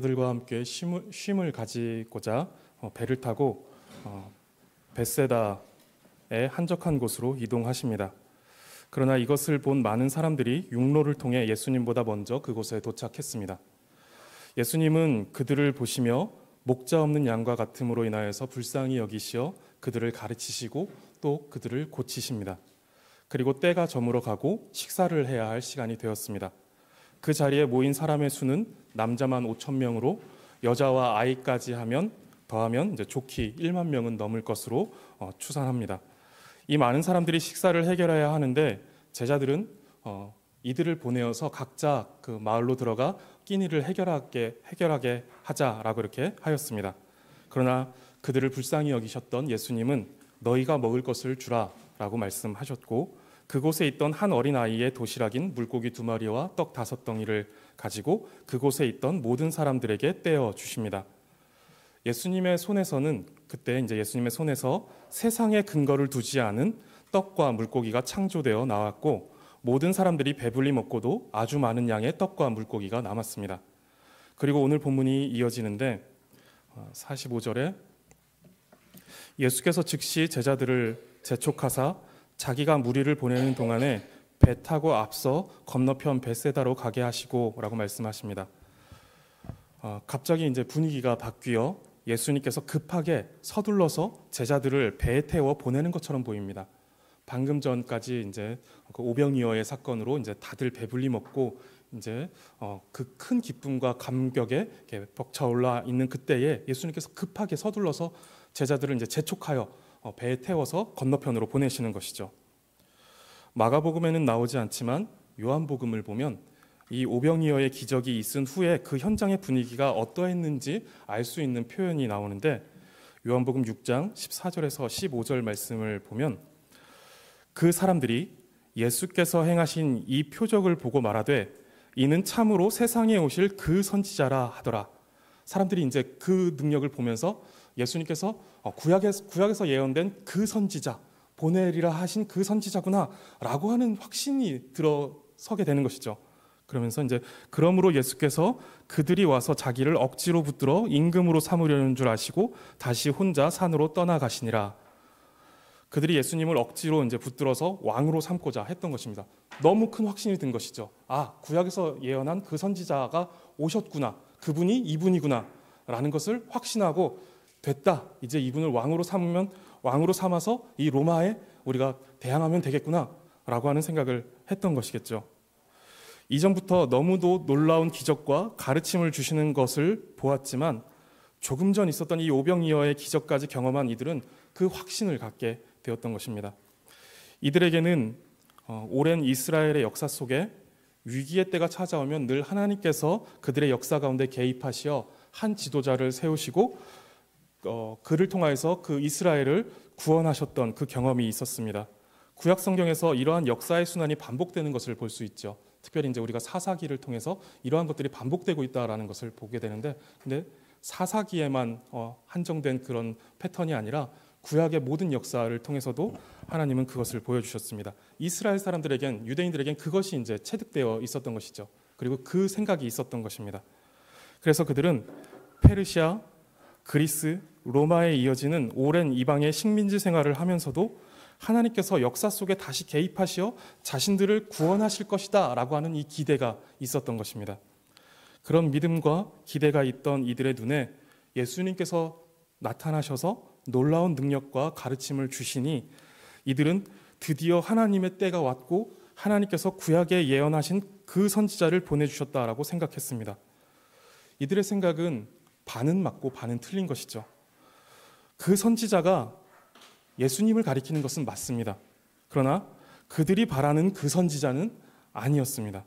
제자들과 함께 쉼을 가지고자 배를 타고 벳세다의 한적한 곳으로 이동하십니다. 그러나 이것을 본 많은 사람들이 육로를 통해 예수님보다 먼저 그곳에 도착했습니다. 예수님은 그들을 보시며 목자 없는 양과 같음으로 인하여서 불쌍히 여기시어 그들을 가르치시고 또 그들을 고치십니다. 그리고 때가 저물어 가고 식사를 해야 할 시간이 되었습니다. 그 자리에 모인 사람의 수는 남자만 5,000명으로 여자와 아이까지 더하면 이제 좋기 1만 명은 넘을 것으로 추산합니다. 이 많은 사람들이 식사를 해결해야 하는데 제자들은 이들을 보내어서 각자 그 마을로 들어가 끼니를 해결하게 하자라고 이렇게 하였습니다. 그러나 그들을 불쌍히 여기셨던 예수님은 너희가 먹을 것을 주라라고 말씀하셨고 그곳에 있던 한 어린아이의 도시락인 물고기 2마리와 떡 5덩이를 가지고 그곳에 있던 모든 사람들에게 떼어 주십니다. 예수님의 손에서는 그때 이제 예수님의 손에서 세상에 근거를 두지 않은 떡과 물고기가 창조되어 나왔고 모든 사람들이 배불리 먹고도 아주 많은 양의 떡과 물고기가 남았습니다. 그리고 오늘 본문이 이어지는데 45절에 예수께서 즉시 제자들을 재촉하사 자기가 무리를 보내는 동안에 배 타고 앞서 건너편 벳세다로 가게 하시고라고 말씀하십니다. 갑자기 이제 분위기가 바뀌어 예수님께서 급하게 서둘러서 제자들을 배에 태워 보내는 것처럼 보입니다. 방금 전까지 이제 그 오병이어의 사건으로 이제 다들 배불리 먹고 이제 그 큰 기쁨과 감격에 벅차올라 있는 그때에 예수님께서 급하게 서둘러서 제자들을 이제 재촉하여 배에 태워서 건너편으로 보내시는 것이죠. 마가복음에는 나오지 않지만 요한복음을 보면 이 오병이어의 기적이 있은 후에 그 현장의 분위기가 어떠했는지 알 수 있는 표현이 나오는데 요한복음 6장 14절에서 15절 말씀을 보면 그 사람들이 예수께서 행하신 이 표적을 보고 말하되 이는 참으로 세상에 오실 그 선지자라 하더라. 사람들이 이제 그 능력을 보면서 예수님께서 구약에서 예언된 그 선지자, 보내리라 하신 그 선지자구나라고 하는 확신이 들어서게 되는 것이죠. 그러면서 이제 그러므로 예수께서 그들이 와서 자기를 억지로 붙들어 임금으로 삼으려는 줄 아시고 다시 혼자 산으로 떠나가시니라. 그들이 예수님을 억지로 이제 붙들어서 왕으로 삼고자 했던 것입니다. 너무 큰 확신이 든 것이죠. 구약에서 예언한 그 선지자가 오셨구나. 그분이 이분이구나라는 것을 확신하고 됐다. 이제 이분을 왕으로 삼아서 이 로마에 우리가 대항하면 되겠구나라고 하는 생각을 했던 것이겠죠. 이전부터 너무도 놀라운 기적과 가르침을 주시는 것을 보았지만 조금 전 있었던 이 오병이어의 기적까지 경험한 이들은 그 확신을 갖게 되었던 것입니다. 이들에게는 오랜 이스라엘의 역사 속에 위기의 때가 찾아오면 늘 하나님께서 그들의 역사 가운데 개입하시어 한 지도자를 세우시고 그를 통하여서 그 이스라엘을 구원하셨던 그 경험이 있었습니다. 구약 성경에서 이러한 역사의 순환이 반복되는 것을 볼 수 있죠. 특별히 이제 우리가 사사기를 통해서 이러한 것들이 반복되고 있다라는 것을 보게 되는데, 근데 사사기에만 한정된 그런 패턴이 아니라 구약의 모든 역사를 통해서도 하나님은 그것을 보여주셨습니다. 이스라엘 사람들에겐, 유대인들에겐 그것이 이제 체득되어 있었던 것이죠. 그리고 그 생각이 있었던 것입니다. 그래서 그들은 페르시아, 그리스, 로마에 이어지는 오랜 이방의 식민지 생활을 하면서도 하나님께서 역사 속에 다시 개입하시어 자신들을 구원하실 것이다 라고 하는 이 기대가 있었던 것입니다. 그런 믿음과 기대가 있던 이들의 눈에 예수님께서 나타나셔서 놀라운 능력과 가르침을 주시니 이들은 드디어 하나님의 때가 왔고 하나님께서 구약에 예언하신 그 선지자를 보내주셨다라고 생각했습니다. 이들의 생각은 반은 맞고 반은 틀린 것이죠. 그 선지자가 예수님을 가리키는 것은 맞습니다. 그러나 그들이 바라는 그 선지자는 아니었습니다.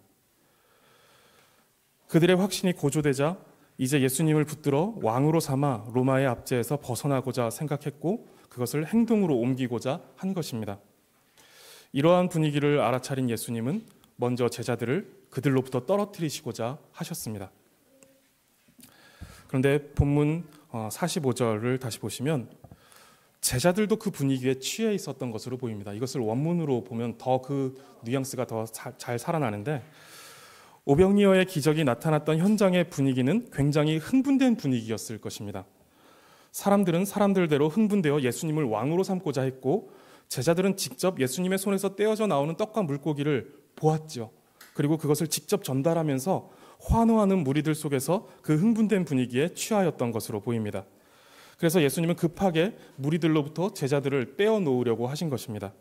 그들의 확신이 고조되자 이제 예수님을 붙들어 왕으로 삼아 로마의 압제에서 벗어나고자 생각했고 그것을 행동으로 옮기고자 한 것입니다. 이러한 분위기를 알아차린 예수님은 먼저 제자들을 그들로부터 떨어뜨리시고자 하셨습니다. 그런데 본문 45절을 다시 보시면 제자들도 그 분위기에 취해 있었던 것으로 보입니다. 이것을 원문으로 보면 더 그 뉘앙스가 더 잘 살아나는데 오병이어의 기적이 나타났던 현장의 분위기는 굉장히 흥분된 분위기였을 것입니다. 사람들은 사람들대로 흥분되어 예수님을 왕으로 삼고자 했고 제자들은 직접 예수님의 손에서 떼어져 나오는 떡과 물고기를 보았죠. 그리고 그것을 직접 전달하면서 환호하는 무리들 속에서 그 흥분된 분위기에 취하였던 것으로 보입니다. 그래서 예수님은 급하게 무리들로부터 제자들을 떼어놓으려고 하신 것입니다.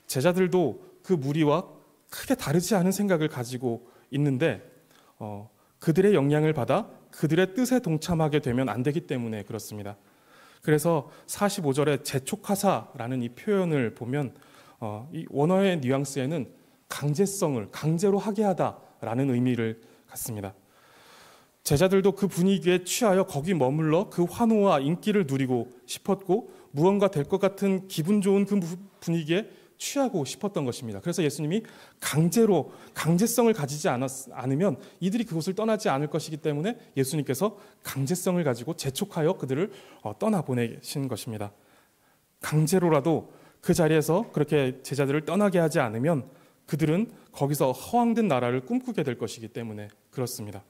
제자들도 그 무리와 크게 다르지 않은 생각을 가지고 있는데 그들의 영향을 받아 그들의 뜻에 동참하게 되면 안 되기 때문에 그렇습니다. 그래서 45절에 재촉하사라는 이 표현을 보면 이 원어의 뉘앙스에는 강제성을 강제로 하게 하다라는 의미를 갖습니다. 제자들도 그 분위기에 취하여 거기 머물러 그 환호와 인기를 누리고 싶었고 무언가 될 것 같은 기분 좋은 그 분위기에 취하고 싶었던 것입니다. 그래서 예수님이 강제성을 가지지 않으면 이들이 그곳을 떠나지 않을 것이기 때문에 예수님께서 강제성을 가지고 재촉하여 그들을 떠나보내신 것입니다. 강제로라도 그 자리에서 그렇게 제자들을 떠나게 하지 않으면 그들은 거기서 허황된 나라를 꿈꾸게 될 것이기 때문에 그렇습니다.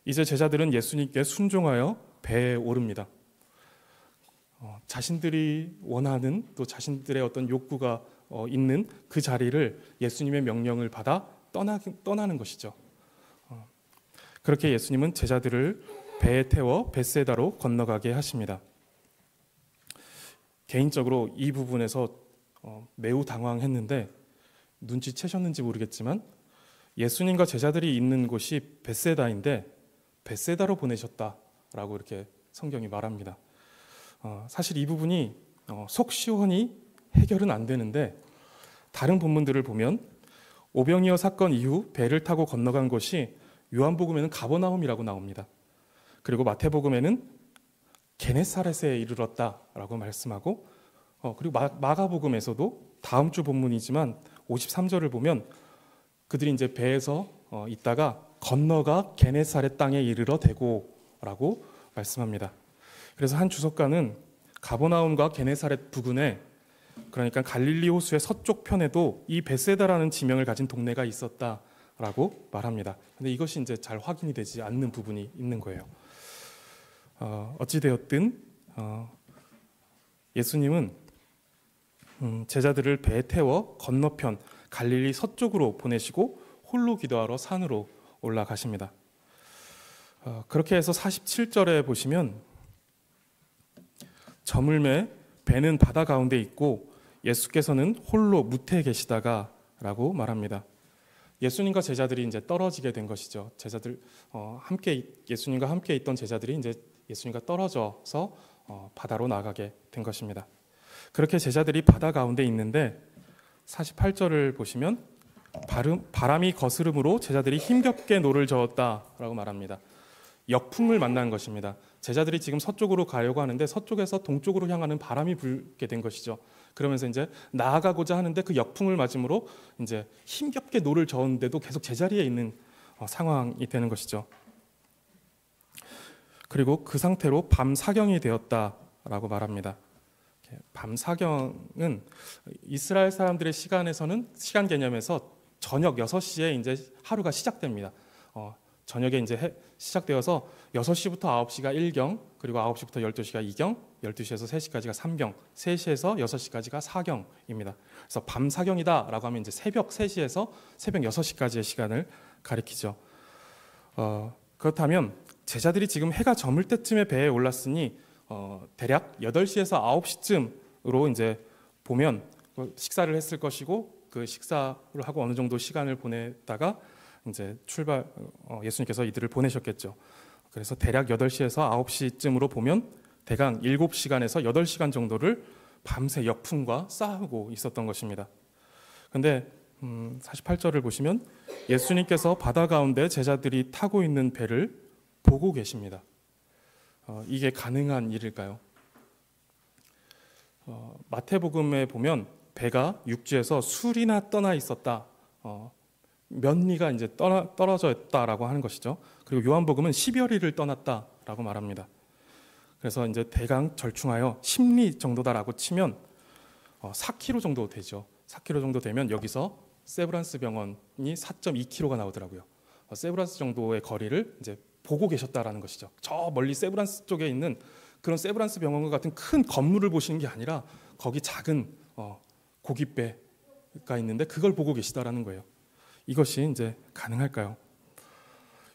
이제 제자들은 예수님께 순종하여 배에 오릅니다. 자신들이 원하는 또 자신들의 어떤 욕구가 있는 그 자리를 예수님의 명령을 받아 떠나는 것이죠. 그렇게 예수님은 제자들을 배에 태워 벳세다로 건너가게 하십니다. 개인적으로 이 부분에서 매우 당황했는데 눈치채셨는지 모르겠지만 예수님과 제자들이 있는 곳이 벳세다인데 벳세다로 보내셨다라고 이렇게 성경이 말합니다. 사실 이 부분이 속 시원히 해결은 안 되는데 다른 본문들을 보면 오병이어 사건 이후 배를 타고 건너간 곳이 요한복음에는 가버나움이라고 나옵니다. 그리고 마태복음에는 게네사렛에 이르렀다라고 말씀하고 그리고 마가복음에서도 다음 주 본문이지만 53절을 보면 그들이 이제 배에서 있다가 건너가 게네사렛 땅에 이르러 대고라고 말씀합니다. 그래서 한 주석가는 가버나움과 게네사렛 부근에 그러니까 갈릴리 호수의 서쪽 편에도 이 벳세다라는 지명을 가진 동네가 있었다라고 말합니다. 근데 이것이 이제 잘 확인이 되지 않는 부분이 있는 거예요. 어찌 되었든 예수님은 제자들을 배에 태워 건너편 갈릴리 서쪽으로 보내시고 홀로 기도하러 산으로 올라가십니다. 그렇게 해서 47절에 보시면 저물매 배는 바다 가운데 있고 예수께서는 홀로 무태에 계시다가 라고 말합니다. 예수님과 제자들이 이제 떨어지게 된 것이죠. 제자들 예수님과 함께 있던 제자들이 이제 예수님과 떨어져서 바다로 나가게 된 것입니다. 그렇게 제자들이 바다 가운데 있는데 48절을 보시면 바람이 거스름으로 제자들이 힘겹게 노를 저었다라고 말합니다. 역풍을 만난 것입니다. 제자들이 지금 서쪽으로 가려고 하는데 서쪽에서 동쪽으로 향하는 바람이 불게 된 것이죠. 그러면서 이제 나아가고자 하는데 그 역풍을 맞음으로 이제 힘겹게 노를 저었는데도 계속 제자리에 있는 상황이 되는 것이죠. 그리고 그 상태로 밤 사경이 되었다라고 말합니다. 밤 사경은 이스라엘 사람들의 시간 개념에서 저녁 6시에 이제 하루가 시작됩니다. 저녁에 이제 시작되어서 6시부터 9시가 1경, 그리고 9시부터 12시가 2경, 12시에서 3시까지가 3경, 3시에서 6시까지가 4경입니다. 그래서 밤 사경이다라고 하면 이제 새벽 3시에서 새벽 6시까지의 시간을 가리키죠. 그렇다면 제자들이 지금 해가 저물 때쯤에 배에 올랐으니 대략 8시에서 9시쯤으로 이제 보면 식사를 했을 것이고 그 식사를 하고 어느 정도 시간을 보내다가 이제 예수님께서 이들을 보내셨겠죠. 그래서 대략 8시에서 9시쯤으로 보면 대강 7시간에서 8시간 정도를 밤새 역풍과 싸우고 있었던 것입니다. 그런데 48절을 보시면 예수님께서 바다 가운데 제자들이 타고 있는 배를 보고 계십니다. 이게 가능한 일일까요? 마태복음에 보면 배가 육지에서 술이나 떠나 있었다. 몇 리가 이제 떨어져 있다라고 하는 것이죠. 그리고 요한복음은 10여 리를 떠났다라고 말합니다. 그래서 이제 대강 절충하여 10리 정도다라고 치면 4km 정도 되죠. 4km 정도 되면 여기서 세브란스 병원이 4.2km가 나오더라고요. 세브란스 정도의 거리를 이제 보고 계셨다라는 것이죠. 저 멀리 세브란스 쪽에 있는 그런 세브란스 병원과 같은 큰 건물을 보시는 게 아니라 거기 작은 고깃배가 있는데 그걸 보고 계시다라는 거예요. 이것이 이제 가능할까요?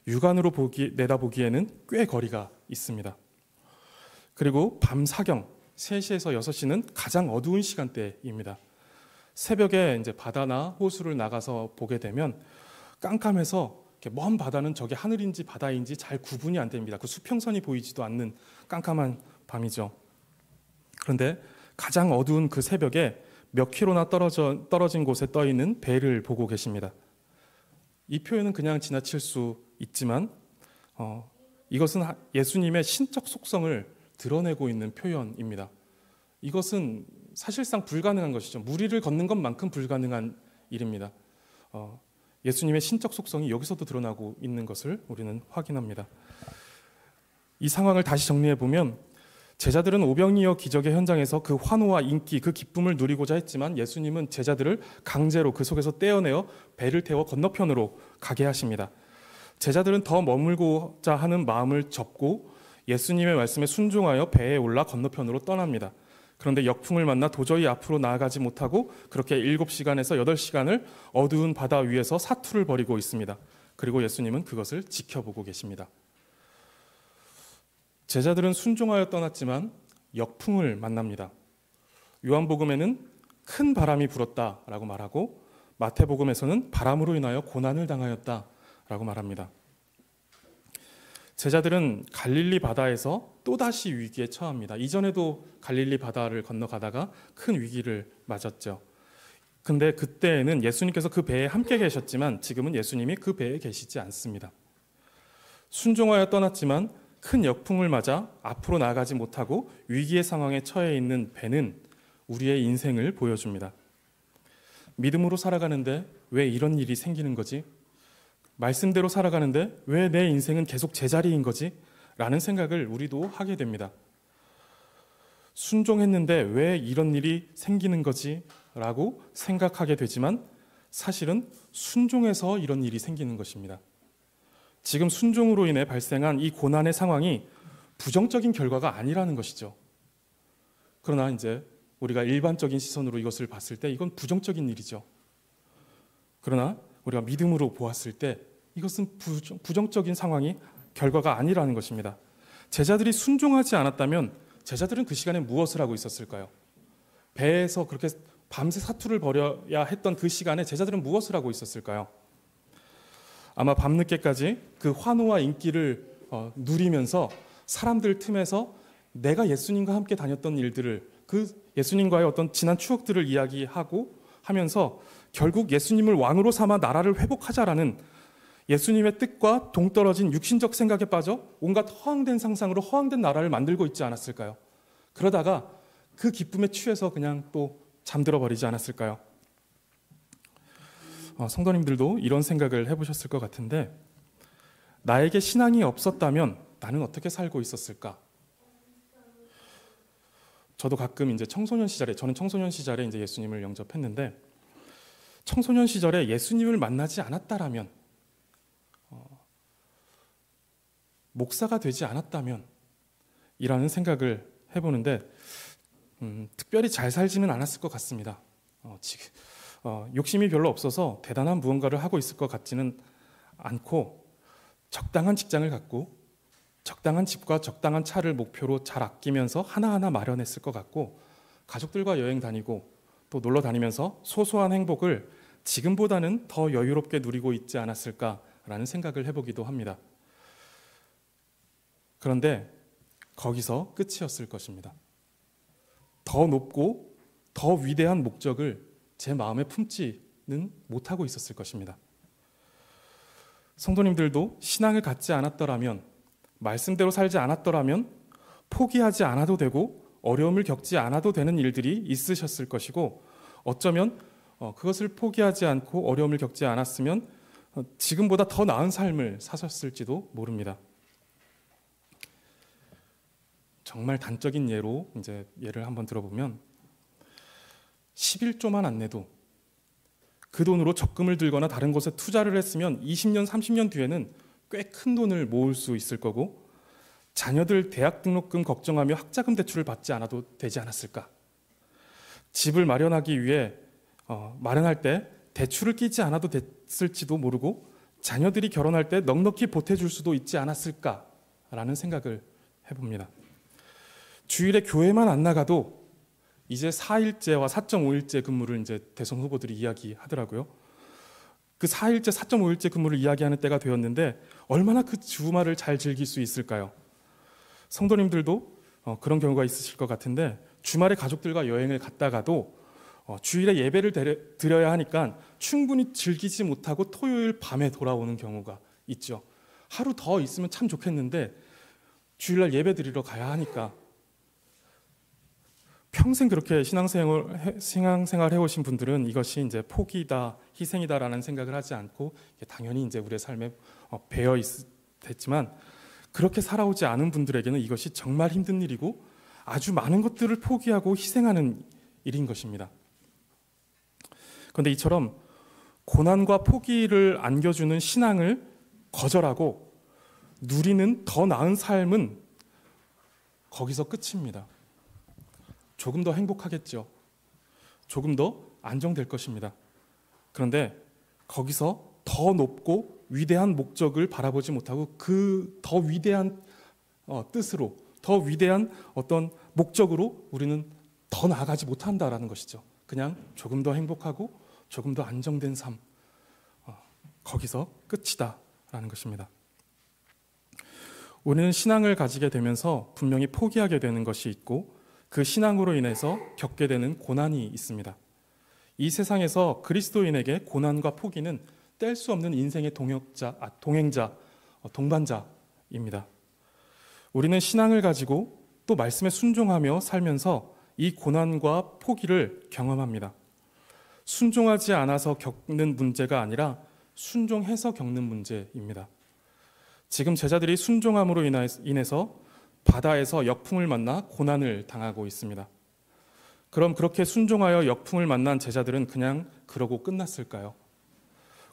육안으로 내다보기에는 꽤 거리가 있습니다. 그리고 밤 사경 3시에서 6시는 가장 어두운 시간대입니다. 새벽에 이제 바다나 호수를 나가서 보게 되면 깜깜해서 먼 바다는 저게 하늘인지 바다인지 잘 구분이 안 됩니다. 그 수평선이 보이지도 않는 깜깜한 밤이죠. 그런데 가장 어두운 그 새벽에 몇 킬로나 떨어진 곳에 떠 있는 배를 보고 계십니다. 이 표현은 그냥 지나칠 수 있지만 이것은 예수님의 신적 속성을 드러내고 있는 표현입니다. 이것은 사실상 불가능한 것이죠. 무리를 걷는 것만큼 불가능한 일입니다. 예수님의 신적 속성이 여기서도 드러나고 있는 것을 우리는 확인합니다. 이 상황을 다시 정리해 보면 제자들은 오병이어 기적의 현장에서 그 환호와 인기, 그 기쁨을 누리고자 했지만 예수님은 제자들을 강제로 그 속에서 떼어내어 배를 태워 건너편으로 가게 하십니다. 제자들은 더 머물고자 하는 마음을 접고 예수님의 말씀에 순종하여 배에 올라 건너편으로 떠납니다. 그런데 역풍을 만나 도저히 앞으로 나아가지 못하고 그렇게 7시간에서 8시간을 어두운 바다 위에서 사투를 벌이고 있습니다. 그리고 예수님은 그것을 지켜보고 계십니다. 제자들은 순종하여 떠났지만 역풍을 만납니다. 요한복음에는 큰 바람이 불었다라고 말하고 마태복음에서는 바람으로 인하여 고난을 당하였다라고 말합니다. 제자들은 갈릴리 바다에서 또다시 위기에 처합니다. 이전에도 갈릴리 바다를 건너가다가 큰 위기를 맞았죠. 근데 그때에는 예수님께서 그 배에 함께 계셨지만 지금은 예수님이 그 배에 계시지 않습니다. 순종하여 떠났지만 큰 역풍을 맞아 앞으로 나아가지 못하고 위기의 상황에 처해 있는 배는 우리의 인생을 보여줍니다. 믿음으로 살아가는데 왜 이런 일이 생기는 거지? 말씀대로 살아가는데 왜 내 인생은 계속 제자리인 거지? 라는 생각을 우리도 하게 됩니다. 순종했는데 왜 이런 일이 생기는 거지? 라고 생각하게 되지만 사실은 순종해서 이런 일이 생기는 것입니다. 지금 순종으로 인해 발생한 이 고난의 상황이 부정적인 결과가 아니라는 것이죠. 그러나 이제 우리가 일반적인 시선으로 이것을 봤을 때 이건 부정적인 일이죠. 그러나 우리가 믿음으로 보았을 때 이것은 부정적인 상황이 결과가 아니라는 것입니다. 제자들이 순종하지 않았다면 제자들은 그 시간에 무엇을 하고 있었을까요? 배에서 그렇게 밤새 사투를 벌여야 했던 그 시간에 제자들은 무엇을 하고 있었을까요? 아마 밤늦게까지 그 환호와 인기를 누리면서 사람들 틈에서 내가 예수님과 함께 다녔던 일들을 그 예수님과의 어떤 지난 추억들을 이야기하고 하면서 결국 예수님을 왕으로 삼아 나라를 회복하자라는 예수님의 뜻과 동떨어진 육신적 생각에 빠져 온갖 허황된 상상으로 허황된 나라를 만들고 있지 않았을까요? 그러다가 그 기쁨에 취해서 그냥 또 잠들어 버리지 않았을까요? 성도님들도 이런 생각을 해보셨을 것 같은데 나에게 신앙이 없었다면 나는 어떻게 살고 있었을까? 저도 가끔 이제 저는 청소년 시절에 이제 예수님을 영접했는데 청소년 시절에 예수님을 만나지 않았다라면 목사가 되지 않았다면 이라는 생각을 해보는데 특별히 잘 살지는 않았을 것 같습니다. 욕심이 별로 없어서 대단한 무언가를 하고 있을 것 같지는 않고 적당한 직장을 갖고 적당한 집과 적당한 차를 목표로 잘 아끼면서 하나하나 마련했을 것 같고 가족들과 여행 다니고 또 놀러 다니면서 소소한 행복을 지금보다는 더 여유롭게 누리고 있지 않았을까라는 생각을 해보기도 합니다. 그런데 거기서 끝이었을 것입니다. 더 높고 더 위대한 목적을 제 마음에 품지는 못하고 있었을 것입니다. 성도님들도 신앙을 갖지 않았더라면, 말씀대로 살지 않았더라면 포기하지 않아도 되고 어려움을 겪지 않아도 되는 일들이 있으셨을 것이고 어쩌면 그것을 포기하지 않고 어려움을 겪지 않았으면 지금보다 더 나은 삶을 사셨을지도 모릅니다. 정말 단적인 예로 이제 예를 한번 들어보면 11조만 안 내도 그 돈으로 적금을 들거나 다른 곳에 투자를 했으면 20년, 30년 뒤에는 꽤 큰 돈을 모을 수 있을 거고, 자녀들 대학 등록금 걱정하며 학자금 대출을 받지 않아도 되지 않았을까? 집을 마련하기 위해 마련할 때 대출을 끼지 않아도 됐을지도 모르고 자녀들이 결혼할 때 넉넉히 보태줄 수도 있지 않았을까라는 생각을 해봅니다. 주일에 교회만 안 나가도 이제 4일제와 4.5일제 근무를 이제 대선 후보들이 이야기하더라고요. 그 4일제, 4.5일제 근무를 이야기하는 때가 되었는데 얼마나 그 주말을 잘 즐길 수 있을까요? 성도님들도 그런 경우가 있으실 것 같은데, 주말에 가족들과 여행을 갔다가도 주일에 예배를 드려야 하니까 충분히 즐기지 못하고 토요일 밤에 돌아오는 경우가 있죠. 하루 더 있으면 참 좋겠는데 주일날 예배 드리러 가야 하니까. 평생 그렇게 신앙생활 해오신 분들은 이것이 이제 포기다, 희생이다라는 생각을 하지 않고 당연히 이제 우리의 삶에 배어 있겠지만, 그렇게 살아오지 않은 분들에게는 이것이 정말 힘든 일이고 아주 많은 것들을 포기하고 희생하는 일인 것입니다. 그런데 이처럼 고난과 포기를 안겨주는 신앙을 거절하고 누리는 더 나은 삶은 거기서 끝입니다. 조금 더 행복하겠죠. 조금 더 안정될 것입니다. 그런데 거기서 더 높고 위대한 목적을 바라보지 못하고 그 더 위대한 뜻으로, 더 위대한 어떤 목적으로 우리는 더 나아가지 못한다라는 것이죠. 그냥 조금 더 행복하고 조금 더 안정된 삶, 거기서 끝이다라는 것입니다. 우리는 신앙을 가지게 되면서 분명히 포기하게 되는 것이 있고, 그 신앙으로 인해서 겪게 되는 고난이 있습니다. 이 세상에서 그리스도인에게 고난과 포기는 뗄 수 없는 인생의 동행자, 동반자입니다. 우리는 신앙을 가지고 또 말씀에 순종하며 살면서 이 고난과 포기를 경험합니다. 순종하지 않아서 겪는 문제가 아니라 순종해서 겪는 문제입니다. 지금 제자들이 순종함으로 인해서 바다에서 역풍을 만나 고난을 당하고 있습니다. 그럼 그렇게 순종하여 역풍을 만난 제자들은 그냥 그러고 끝났을까요?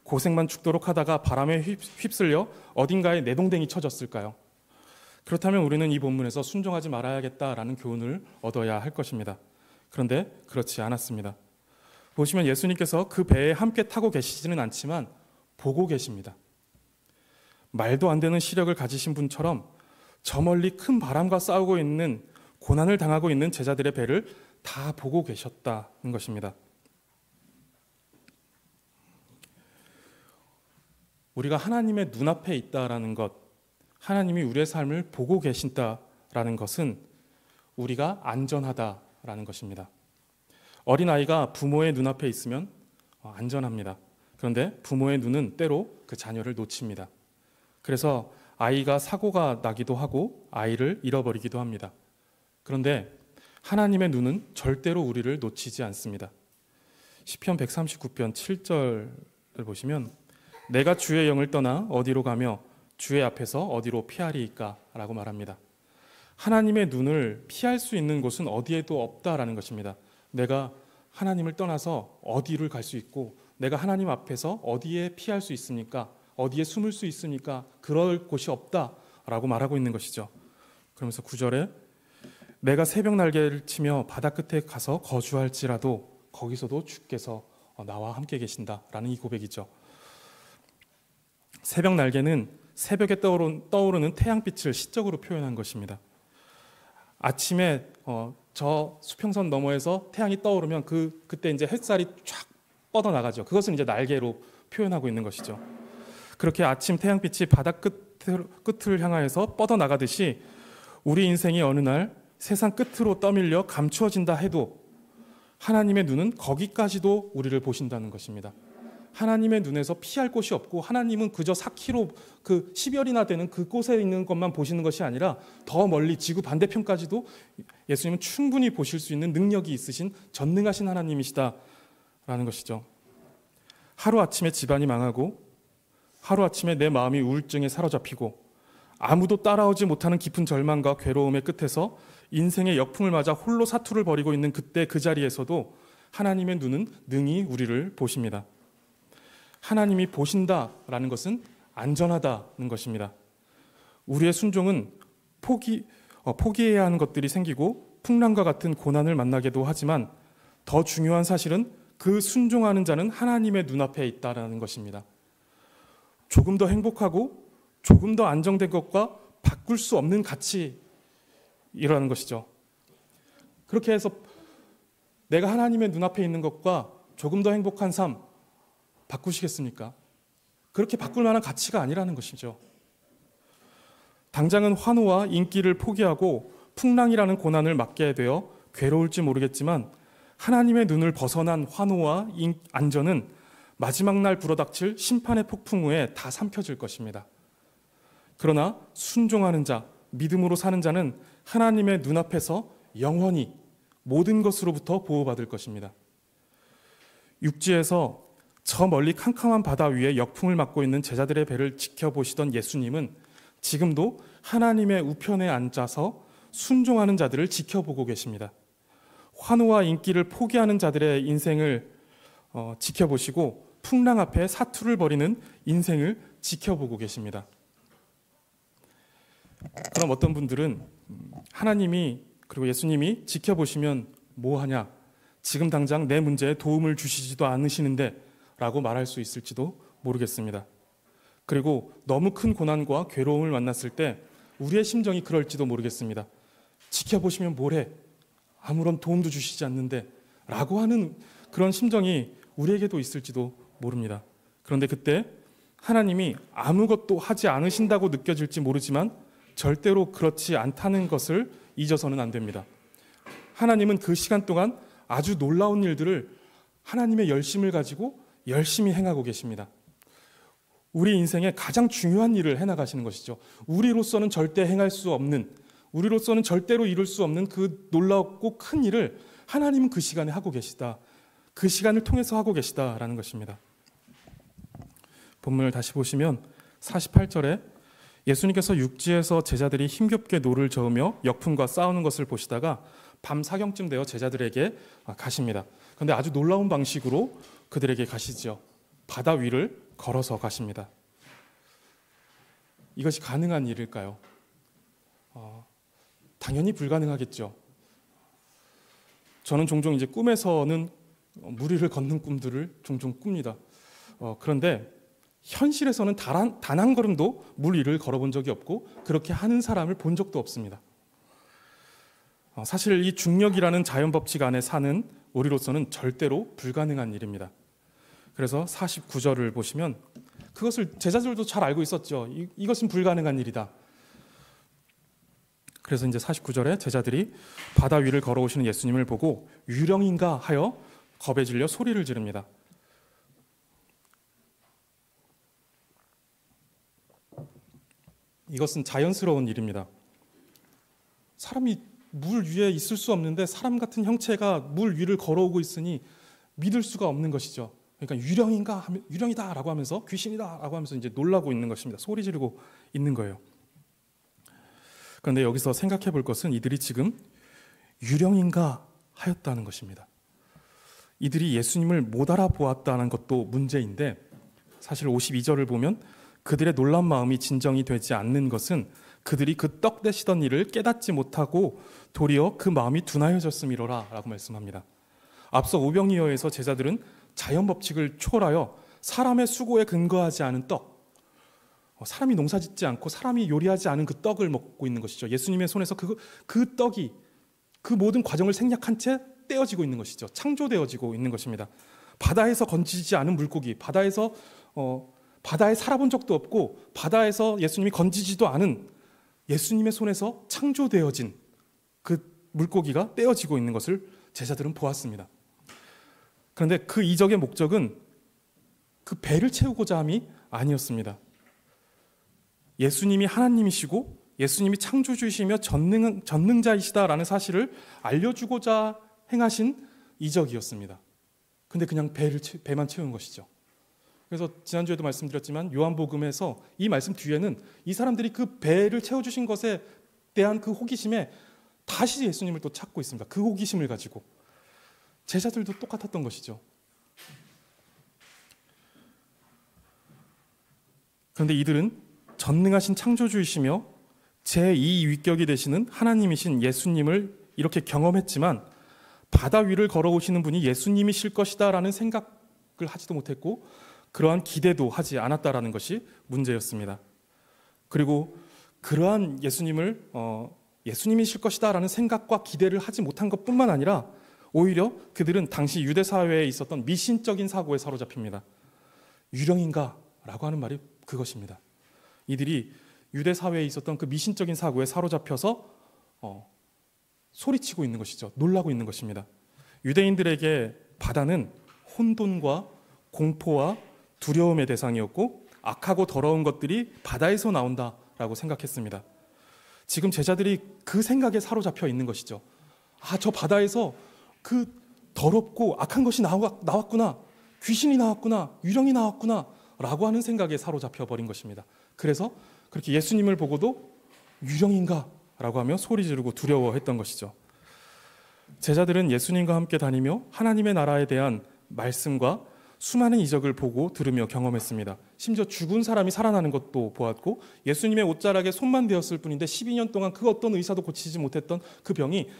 고생만 죽도록 하다가 바람에 휩쓸려 어딘가에 내동댕이 쳐졌을까요? 그렇다면 우리는 이 본문에서 순종하지 말아야겠다라는 교훈을 얻어야 할 것입니다. 그런데 그렇지 않았습니다. 보시면 예수님께서 그 배에 함께 타고 계시지는 않지만 보고 계십니다. 말도 안 되는 시력을 가지신 분처럼 저 멀리 큰 바람과 싸우고 있는, 고난을 당하고 있는 제자들의 배를 다 보고 계셨다는 것입니다. 우리가 하나님의 눈앞에 있다라는 것, 하나님이 우리의 삶을 보고 계신다라는 것은 우리가 안전하다라는 것입니다. 어린아이가 부모의 눈앞에 있으면 안전합니다. 그런데 부모의 눈은 때로 그 자녀를 놓칩니다. 그래서 아이가 사고가 나기도 하고 아이를 잃어버리기도 합니다. 그런데 하나님의 눈은 절대로 우리를 놓치지 않습니다. 시편 139편 7절을 보시면 내가 주의 영을 떠나 어디로 가며 주의 앞에서 어디로 피하리이까? 라고 말합니다. 하나님의 눈을 피할 수 있는 곳은 어디에도 없다라는 것입니다. 내가 하나님을 떠나서 어디를 갈 수 있고, 내가 하나님 앞에서 어디에 피할 수 있습니까? 어디에 숨을 수 있습니까? 그럴 곳이 없다라고 말하고 있는 것이죠. 그러면서 9절에 내가 새벽 날개를 치며 바다 끝에 가서 거주할지라도 거기서도 주께서 나와 함께 계신다라는 이 고백이죠. 새벽 날개는 새벽에 떠오르는 태양빛을 시적으로 표현한 것입니다. 아침에 저 수평선 너머에서 태양이 떠오르면 그때 이제 햇살이 쫙 뻗어 나가죠. 그것은 이제 날개로 표현하고 있는 것이죠. 그렇게 아침 태양빛이 바다 끝을 향하여서 뻗어 나가듯이 우리 인생이 어느 날 세상 끝으로 떠밀려 감추어진다 해도 하나님의 눈은 거기까지도 우리를 보신다는 것입니다. 하나님의 눈에서 피할 곳이 없고, 하나님은 그저 4km 그 10열이나 되는 그곳에 있는 것만 보시는 것이 아니라 더 멀리 지구 반대편까지도 예수님은 충분히 보실 수 있는 능력이 있으신 전능하신 하나님이시다라는 것이죠. 하루아침에 집안이 망하고, 하루아침에 내 마음이 우울증에 사로잡히고, 아무도 따라오지 못하는 깊은 절망과 괴로움의 끝에서 인생의 역풍을 맞아 홀로 사투를 벌이고 있는 그때 그 자리에서도 하나님의 눈은 능히 우리를 보십니다. 하나님이 보신다라는 것은 안전하다는 것입니다. 우리의 순종은 포기해야 하는 것들이 생기고 풍랑과 같은 고난을 만나게도 하지만 더 중요한 사실은 그 순종하는 자는 하나님의 눈앞에 있다는 것입니다. 조금 더 행복하고 조금 더 안정된 것과 바꿀 수 없는 가치라는 것이죠. 그렇게 해서 내가 하나님의 눈앞에 있는 것과 조금 더 행복한 삶 바꾸시겠습니까? 그렇게 바꿀 만한 가치가 아니라는 것이죠. 당장은 환호와 인기를 포기하고 풍랑이라는 고난을 맞게 되어 괴로울지 모르겠지만 하나님의 눈을 벗어난 환호와 안전은 마지막 날 불어닥칠 심판의 폭풍 후에 다 삼켜질 것입니다. 그러나 순종하는 자, 믿음으로 사는 자는 하나님의 눈앞에서 영원히 모든 것으로부터 보호받을 것입니다. 육지에서 저 멀리 캄캄한 바다 위에 역풍을 맞고 있는 제자들의 배를 지켜보시던 예수님은 지금도 하나님의 우편에 앉아서 순종하는 자들을 지켜보고 계십니다. 환호와 인기를 포기하는 자들의 인생을 지켜보시고 풍랑 앞에 사투를 벌이는 인생을 지켜보고 계십니다. 그럼 어떤 분들은 하나님이 그리고 예수님이 지켜보시면 뭐하냐? 지금 당장 내 문제에 도움을 주시지도 않으시는데 라고 말할 수 있을지도 모르겠습니다. 그리고 너무 큰 고난과 괴로움을 만났을 때 우리의 심정이 그럴지도 모르겠습니다. 지켜보시면 뭐래? 아무런 도움도 주시지 않는데 라고 하는 그런 심정이 우리에게도 있을지도 모릅니다. 그런데 그때 하나님이 아무것도 하지 않으신다고 느껴질지 모르지만 절대로 그렇지 않다는 것을 잊어서는 안 됩니다. 하나님은 그 시간 동안 아주 놀라운 일들을 하나님의 열심을 가지고 열심히 행하고 계십니다. 우리 인생에 가장 중요한 일을 해나가시는 것이죠. 우리로서는 절대 행할 수 없는, 우리로서는 절대로 이룰 수 없는 그 놀랍고 큰 일을 하나님은 그 시간에 하고 계시다. 그 시간을 통해서 하고 계시다라는 것입니다. 본문을 다시 보시면 48절에 예수님께서 육지에서 제자들이 힘겹게 노를 저으며 역풍과 싸우는 것을 보시다가 밤 사경쯤 되어 제자들에게 가십니다. 그런데 아주 놀라운 방식으로 그들에게 가시죠. 바다 위를 걸어서 가십니다. 이것이 가능한 일일까요? 당연히 불가능하겠죠. 저는 종종 이제 꿈에서는 물 위를 걷는 꿈들을 종종 꿉니다. 그런데 현실에서는 단 한 걸음도 물 위를 걸어본 적이 없고 그렇게 하는 사람을 본 적도 없습니다. 사실 이 중력이라는 자연 법칙 안에 사는 우리로서는 절대로 불가능한 일입니다. 그래서 49절을 보시면 그것을 제자들도 잘 알고 있었죠. 이것은 불가능한 일이다. 그래서 이제 49절에 제자들이 바다 위를 걸어오시는 예수님을 보고 유령인가 하여 겁에 질려 소리를 지릅니다. 이것은 자연스러운 일입니다. 사람이 물 위에 있을 수 없는데 사람 같은 형체가 물 위를 걸어오고 있으니 믿을 수가 없는 것이죠. 그러니까 유령이다라고 하면서 귀신이다라고 하면서 이제 놀라고 있는 것입니다. 소리 지르고 있는 거예요. 그런데 여기서 생각해 볼 것은 이들이 지금 유령인가 하였다는 것입니다. 이들이 예수님을 못 알아보았다는 것도 문제인데 사실 52절을 보면 그들의 놀란 마음이 진정이 되지 않는 것은 그들이 그 떡 되시던 일을 깨닫지 못하고 도리어 그 마음이 둔하여졌음이로라 라고 말씀합니다. 앞서 오병이어에서 제자들은 자연 법칙을 초월하여 사람의 수고에 근거하지 않은 떡, 사람이 농사짓지 않고 사람이 요리하지 않은 그 떡을 먹고 있는 것이죠. 예수님의 손에서 그 떡이 그 모든 과정을 생략한 채 떼어지고 있는 것이죠. 창조되어지고 있는 것입니다. 바다에서 건지지 않은 물고기, 바다에 살아본 적도 없고 바다에서 예수님이 건지지도 않은 예수님의 손에서 창조되어진 그 물고기가 떼어지고 있는 것을 제자들은 보았습니다. 그런데 그 이적의 목적은 그 배를 채우고자 함이 아니었습니다. 예수님이 하나님이시고 예수님이 창조주이시며 전능자이시다라는 사실을 알려주고자 행하신 이적이었습니다. 근데 그냥 배만 채운 것이죠. 그래서 지난주에도 말씀드렸지만 요한복음에서 이 말씀 뒤에는 이 사람들이 그 배를 채워주신 것에 대한 그 호기심에 다시 예수님을 또 찾고 있습니다. 그 호기심을 가지고. 제자들도 똑같았던 것이죠. 그런데 이들은 전능하신 창조주이시며 제2위격이 되시는 하나님이신 예수님을 이렇게 경험했지만 바다 위를 걸어오시는 분이 예수님이실 것이다 라는 생각을 하지도 못했고 그러한 기대도 하지 않았다라는 것이 문제였습니다. 그리고 그러한 예수님이실 것이다 라는 생각과 기대를 하지 못한 것뿐만 아니라 오히려 그들은 당시 유대 사회에 있었던 미신적인 사고에 사로잡힙니다. 유령인가? 라고 하는 말이 그것입니다. 이들이 유대 사회에 있었던 그 미신적인 사고에 사로잡혀서 소리치고 있는 것이죠. 놀라고 있는 것입니다. 유대인들에게 바다는 혼돈과 공포와 두려움의 대상이었고 악하고 더러운 것들이 바다에서 나온다라고 생각했습니다. 지금 제자들이 그 생각에 사로잡혀 있는 것이죠. 저 바다에서 그 더럽고 악한 것이 나왔구나, 귀신이 나왔구나, 유령이 나왔구나 라고 하는 생각에 사로잡혀 버린 것입니다. 그래서 그렇게 예수님을 보고도 유령인가? 라고 하며 소리 지르고 두려워했던 것이죠. 제자들은 예수님과 함께 다니며 하나님의 나라에 대한 말씀과 수많은 이적을 보고 들으며 경험했습니다. 심지어 죽은 사람이 살아나는 것도 보았고 예수님의 옷자락에 손만 대었을 뿐인데 12년 동안 그 어떤 의사도 고치지 못했던 그 병이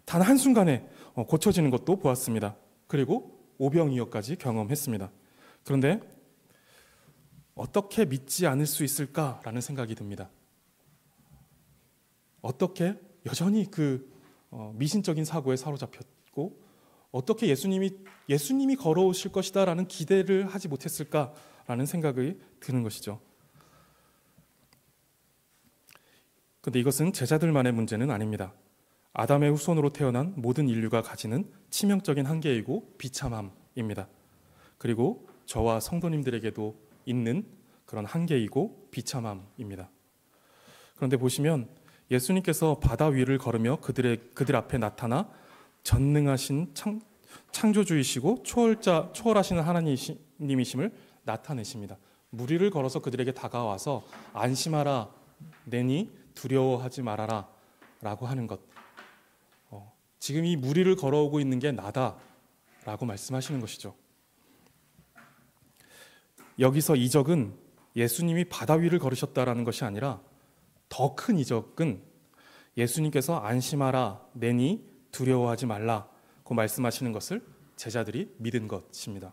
단 한순간에 고쳐지는 것도 보았습니다. 그리고 오병이어까지 경험했습니다. 그런데 어떻게 믿지 않을 수 있을까라는 생각이 듭니다. 어떻게 여전히 그 미신적인 사고에 사로잡혔고 어떻게 예수님이 걸어오실 것이다라는 기대를 하지 못했을까라는 생각이 드는 것이죠. 그런데 이것은 제자들만의 문제는 아닙니다. 아담의 후손으로 태어난 모든 인류가 가지는 치명적인 한계이고 비참함입니다. 그리고 저와 성도님들에게도 있는 그런 한계이고 비참함입니다. 그런데 보시면 예수님께서 바다 위를 걸으며 그들 앞에 나타나 전능하신 창조주이시고 초월하시는 하나님이심을 나타내십니다. 물 위를 걸어서 그들에게 다가와서 안심하라, 내니 두려워하지 말아라 라고 하는 것. 지금 이 물 위를 걸어오고 있는 게 나다라고 말씀하시는 것이죠. 여기서 이적은 예수님이 바다 위를 걸으셨다라는 것이 아니라 더 큰 이적은 예수님께서 안심하라, 내니 두려워하지 말라고 말씀하시는 것을 제자들이 믿은 것입니다.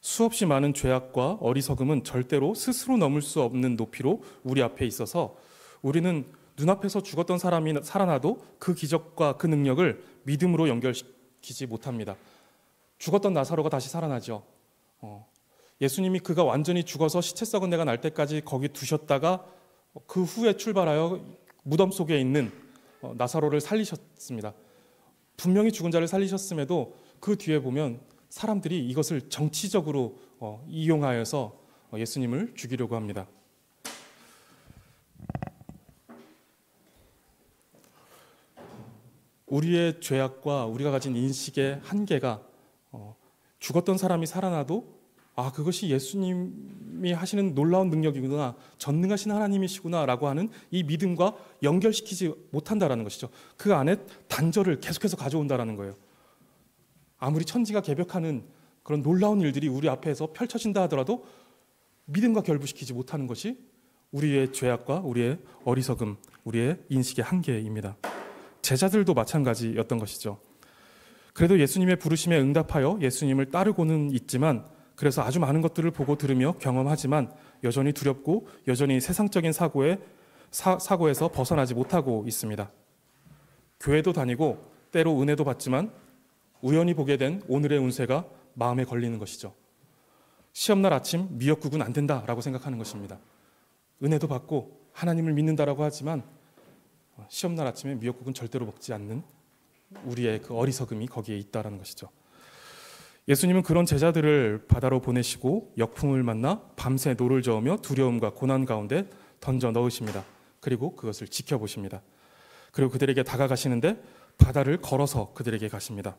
수없이 많은 죄악과 어리석음은 절대로 스스로 넘을 수 없는 높이로 우리 앞에 있어서 우리는 눈앞에서 죽었던 사람이 살아나도 그 기적과 그 능력을 믿음으로 연결시키지 못합니다. 죽었던 나사로가 다시 살아나죠. 예수님이 그가 완전히 죽어서 시체 썩은 내가 날 때까지 거기 두셨다가 그 후에 출발하여 무덤 속에 있는 나사로를 살리셨습니다. 분명히 죽은 자를 살리셨음에도 그 뒤에 보면 사람들이 이것을 정치적으로 이용하여서 예수님을 죽이려고 합니다. 우리의 죄악과 우리가 가진 인식의 한계가 죽었던 사람이 살아나도 그것이 예수님이 하시는 놀라운 능력이구나, 전능하신 하나님이시구나 라고 하는 이 믿음과 연결시키지 못한다라는 것이죠. 그 안에 단절을 계속해서 가져온다라는 거예요. 아무리 천지가 개벽하는 그런 놀라운 일들이 우리 앞에서 펼쳐진다 하더라도 믿음과 결부시키지 못하는 것이 우리의 죄악과 우리의 어리석음, 우리의 인식의 한계입니다. 제자들도 마찬가지였던 것이죠. 그래도 예수님의 부르심에 응답하여 예수님을 따르고는 있지만, 그래서 아주 많은 것들을 보고 들으며 경험하지만 여전히 두렵고 여전히 세상적인 사고에서 벗어나지 못하고 있습니다. 교회도 다니고 때로 은혜도 받지만 우연히 보게 된 오늘의 운세가 마음에 걸리는 것이죠. 시험날 아침 미역국은 안 된다라고 생각하는 것입니다. 은혜도 받고 하나님을 믿는다라고 하지만 시험날 아침에 미역국은 절대로 먹지 않는 우리의 그 어리석음이 거기에 있다라는 것이죠. 예수님은 그런 제자들을 바다로 보내시고 역풍을 만나 밤새 노를 저으며 두려움과 고난 가운데 던져 넣으십니다. 그리고 그것을 지켜보십니다. 그리고 그들에게 다가가시는데 바다를 걸어서 그들에게 가십니다.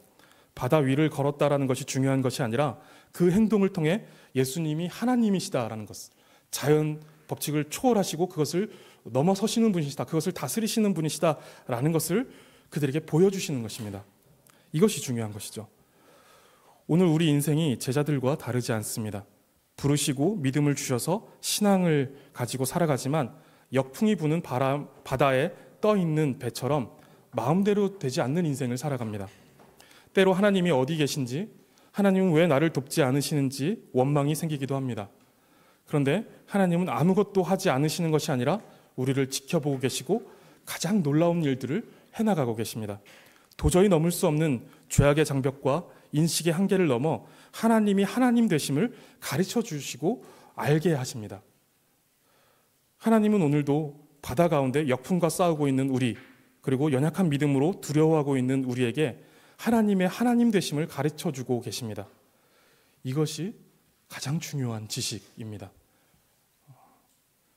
바다 위를 걸었다라는 것이 중요한 것이 아니라 그 행동을 통해 예수님이 하나님이시다라는 것, 자연 법칙을 초월하시고 그것을 넘어서시는 분이시다, 그것을 다스리시는 분이시다라는 것을 그들에게 보여주시는 것입니다. 이것이 중요한 것이죠. 오늘 우리 인생이 제자들과 다르지 않습니다. 부르시고 믿음을 주셔서 신앙을 가지고 살아가지만 역풍이 부는 바다에 떠 있는 배처럼 마음대로 되지 않는 인생을 살아갑니다. 때로 하나님이 어디 계신지, 하나님은 왜 나를 돕지 않으시는지 원망이 생기기도 합니다. 그런데 하나님은 아무것도 하지 않으시는 것이 아니라 우리를 지켜보고 계시고 가장 놀라운 일들을 해나가고 계십니다. 도저히 넘을 수 없는 죄악의 장벽과 인식의 한계를 넘어 하나님이 하나님 되심을 가르쳐 주시고 알게 하십니다. 하나님은 오늘도 바다 가운데 역풍과 싸우고 있는 우리, 그리고 연약한 믿음으로 두려워하고 있는 우리에게 하나님의 하나님 되심을 가르쳐 주고 계십니다. 이것이 가장 중요한 지식입니다.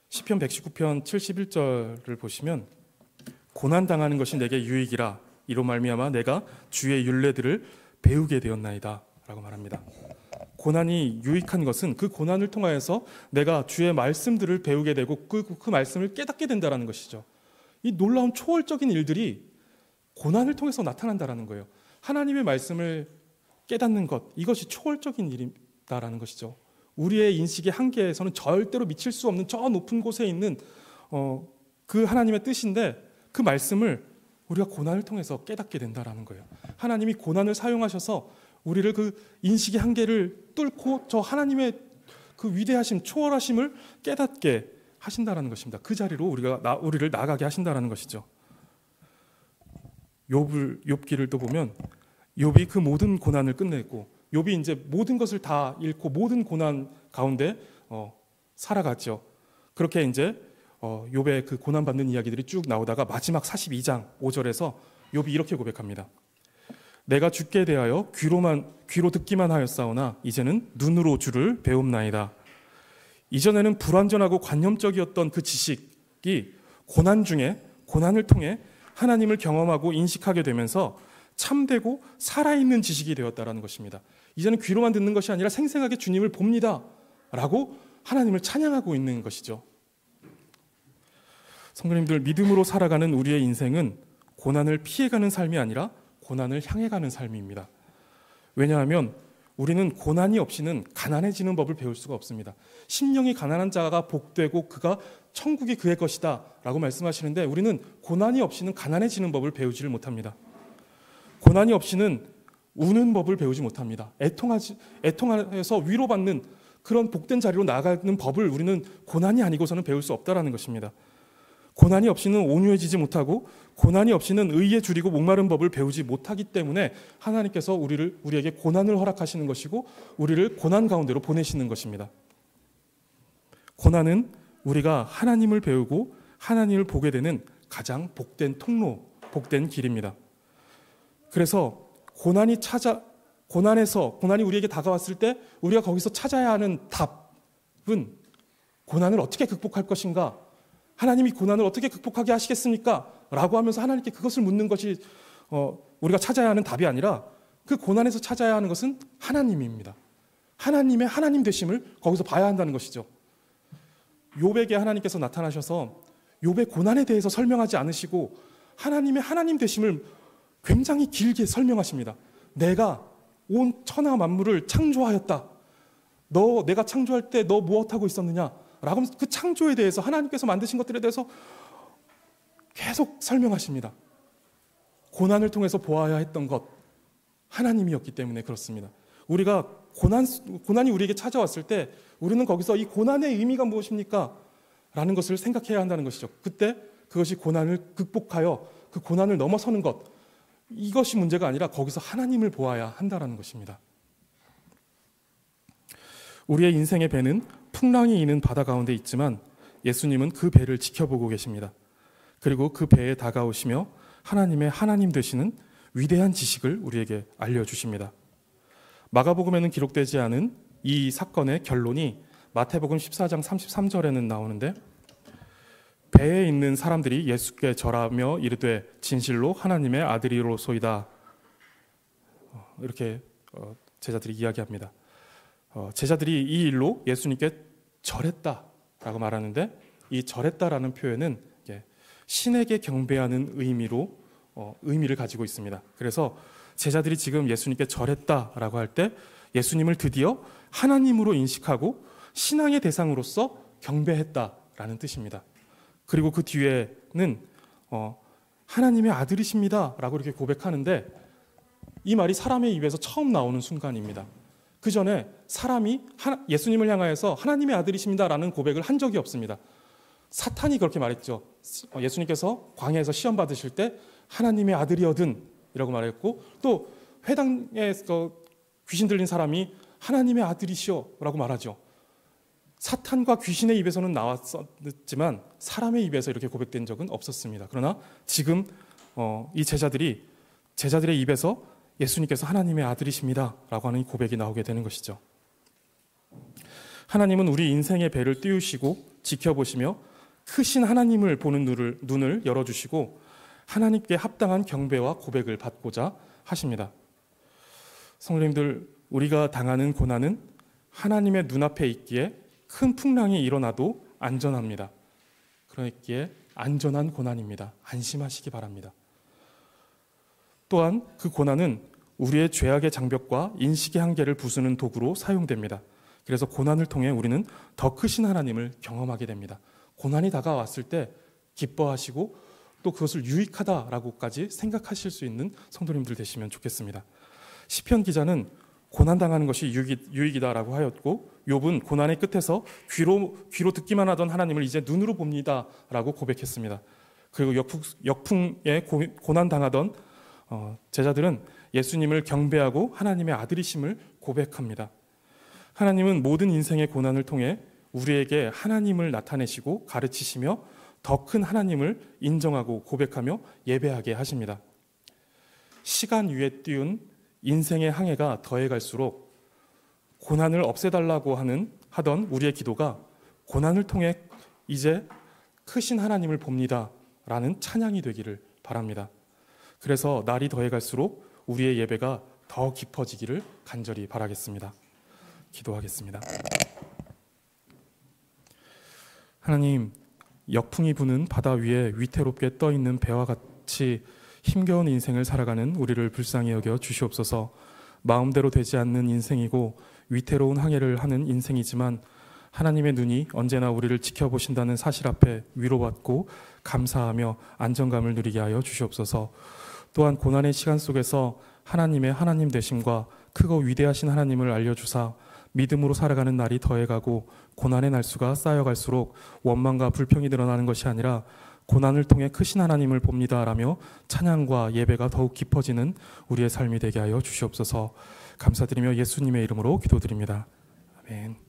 시편 119편 71절을 보시면 고난당하는 것이 내게 유익이라 이로 말미암아 내가 주의 율례들을 배우게 되었나이다 라고 말합니다. 고난이 유익한 것은 그 고난을 통하여서 내가 주의 말씀들을 배우게 되고 그 말씀을 깨닫게 된다는 것이죠. 이 놀라운 초월적인 일들이 고난을 통해서 나타난다는 거예요. 하나님의 말씀을 깨닫는 것, 이것이 초월적인 일이다라는 것이죠. 우리의 인식의 한계에서는 절대로 미칠 수 없는 저 높은 곳에 있는 그 하나님의 뜻인데 그 말씀을 우리가 고난을 통해서 깨닫게 된다라는 거예요. 하나님이 고난을 사용하셔서 우리를 그 인식의 한계를 뚫고 저 하나님의 그 위대하심, 초월하심을 깨닫게 하신다라는 것입니다. 그 자리로 우리를 나가게 하신다라는 것이죠. 욥기를 또 보면 욥이 그 모든 고난을 끝냈고 욥이 이제 모든 것을 다 잃고 모든 고난 가운데 살아갔죠. 그렇게 이제 욥의 그 고난 받는 이야기들이 쭉 나오다가 마지막 42장 5절에서 욥이 이렇게 고백합니다. 내가 주께 대하여 귀로 듣기만 하였사오나 이제는 눈으로 주를 배움나이다. 이전에는 불완전하고 관념적이었던 그 지식이 고난 중에 고난을 통해 하나님을 경험하고 인식하게 되면서 참되고 살아있는 지식이 되었다라는 것입니다. 이제는 귀로만 듣는 것이 아니라 생생하게 주님을 봅니다 라고 하나님을 찬양하고 있는 것이죠. 성도님들, 믿음으로 살아가는 우리의 인생은 고난을 피해가는 삶이 아니라 고난을 향해 가는 삶입니다. 왜냐하면 우리는 고난이 없이는 가난해지는 법을 배울 수가 없습니다. 심령이 가난한 자가 복되고 그가 천국이 그의 것이다 라고 말씀하시는데 우리는 고난이 없이는 가난해지는 법을 배우지를 못합니다. 고난이 없이는 우는 법을 배우지 못합니다. 애통해서 위로받는 그런 복된 자리로 나아가는 법을 우리는 고난이 아니고서는 배울 수 없다라는 것입니다. 고난이 없이는 온유해지지 못하고 고난이 없이는 의에 줄이고 목마른 법을 배우지 못하기 때문에 하나님께서 우리에게 고난을 허락하시는 것이고 우리를 고난 가운데로 보내시는 것입니다. 고난은 우리가 하나님을 배우고 하나님을 보게 되는 가장 복된 통로, 복된 길입니다. 그래서 고난이 우리에게 다가왔을 때 우리가 거기서 찾아야 하는 답은 고난을 어떻게 극복할 것인가? 하나님이 고난을 어떻게 극복하게 하시겠습니까? 라고 하면서 하나님께 그것을 묻는 것이 우리가 찾아야 하는 답이 아니라 그 고난에서 찾아야 하는 것은 하나님입니다. 하나님의 하나님 되심을 거기서 봐야 한다는 것이죠. 욥에게 하나님께서 나타나셔서 욥의 고난에 대해서 설명하지 않으시고 하나님의 하나님 되심을 굉장히 길게 설명하십니다. 내가 온 천하 만물을 창조하였다. 내가 창조할 때 너 무엇하고 있었느냐? 라고 하면서 그 창조에 대해서 하나님께서 만드신 것들에 대해서 계속 설명하십니다. 고난을 통해서 보아야 했던 것 하나님이었기 때문에 그렇습니다. 우리가 고난이 우리에게 찾아왔을 때 우리는 거기서 이 고난의 의미가 무엇입니까? 라는 것을 생각해야 한다는 것이죠. 그때 그것이 고난을 극복하여 그 고난을 넘어서는 것, 이것이 문제가 아니라 거기서 하나님을 보아야 한다는 것입니다. 우리의 인생의 배는 풍랑이 이는 바다 가운데 있지만 예수님은 그 배를 지켜보고 계십니다. 그리고 그 배에 다가오시며 하나님의 하나님 되시는 위대한 지식을 우리에게 알려주십니다. 마가복음에는 기록되지 않은 이 사건의 결론이 마태복음 14장 33절에는 나오는데 배에 있는 사람들이 예수께 절하며 이르되 진실로 하나님의 아들이로소이다. 이렇게 제자들이 이야기합니다. 제자들이 이 일로 예수님께 절했다라고 말하는데 이 절했다라는 표현은 신에게 경배하는 의미를 가지고 있습니다. 그래서 제자들이 지금 예수님께 절했다라고 할 때 예수님을 드디어 하나님으로 인식하고 신앙의 대상으로서 경배했다라는 뜻입니다. 그리고 그 뒤에는 하나님의 아들이십니다 라고 이렇게 고백하는데, 이 말이 사람의 입에서 처음 나오는 순간입니다. 그 전에 사람이 예수님을 향하여서 하나님의 아들이십니다 라는 고백을 한 적이 없습니다. 사탄이 그렇게 말했죠. 예수님께서 광야에서 시험 받으실 때 하나님의 아들이거든 이라고 말했고, 또 회당에서 귀신 들린 사람이 하나님의 아들이시오 라고 말하죠. 사탄과 귀신의 입에서는 나왔었지만 사람의 입에서 이렇게 고백된 적은 없었습니다. 그러나 지금 이 제자들의 입에서 예수님께서 하나님의 아들이십니다 라고 하는 고백이 나오게 되는 것이죠. 하나님은 우리 인생의 배를 띄우시고 지켜보시며 크신 하나님을 보는 눈을 열어주시고 하나님께 합당한 경배와 고백을 받고자 하십니다. 성도님들, 우리가 당하는 고난은 하나님의 눈앞에 있기에 큰 풍랑이 일어나도 안전합니다. 그렇기에 안전한 고난입니다. 안심하시기 바랍니다. 또한 그 고난은 우리의 죄악의 장벽과 인식의 한계를 부수는 도구로 사용됩니다. 그래서 고난을 통해 우리는 더 크신 하나님을 경험하게 됩니다. 고난이 다가왔을 때 기뻐하시고 또 그것을 유익하다라고까지 생각하실 수 있는 성도님들 되시면 좋겠습니다. 시편 기자는 고난당하는 것이 유익이다라고 하였고, 욥은 고난의 끝에서 귀로 듣기만 하던 하나님을 이제 눈으로 봅니다라고 고백했습니다. 그리고 역풍에 고난당하던 제자들은 예수님을 경배하고 하나님의 아들이심을 고백합니다. 하나님은 모든 인생의 고난을 통해 우리에게 하나님을 나타내시고 가르치시며 더 큰 하나님을 인정하고 고백하며 예배하게 하십니다. 시간 위에 띄운 인생의 항해가 더해갈수록 고난을 없애달라고 하던 우리의 기도가 고난을 통해 이제 크신 하나님을 봅니다 라는 찬양이 되기를 바랍니다. 그래서 날이 더해갈수록 우리의 예배가 더 깊어지기를 간절히 바라겠습니다. 기도하겠습니다. 하나님, 역풍이 부는 바다 위에 위태롭게 떠있는 배와 같이 힘겨운 인생을 살아가는 우리를 불쌍히 여겨 주시옵소서. 마음대로 되지 않는 인생이고 위태로운 항해를 하는 인생이지만 하나님의 눈이 언제나 우리를 지켜보신다는 사실 앞에 위로받고 감사하며 안정감을 누리게 하여 주시옵소서. 또한 고난의 시간 속에서 하나님의 하나님 되심과 크고 위대하신 하나님을 알려주사 믿음으로 살아가는 날이 더해가고 고난의 날수가 쌓여갈수록 원망과 불평이 늘어나는 것이 아니라 고난을 통해 크신 하나님을 봅니다라며 찬양과 예배가 더욱 깊어지는 우리의 삶이 되게 하여 주시옵소서. 감사드리며 예수님의 이름으로 기도드립니다. 아멘.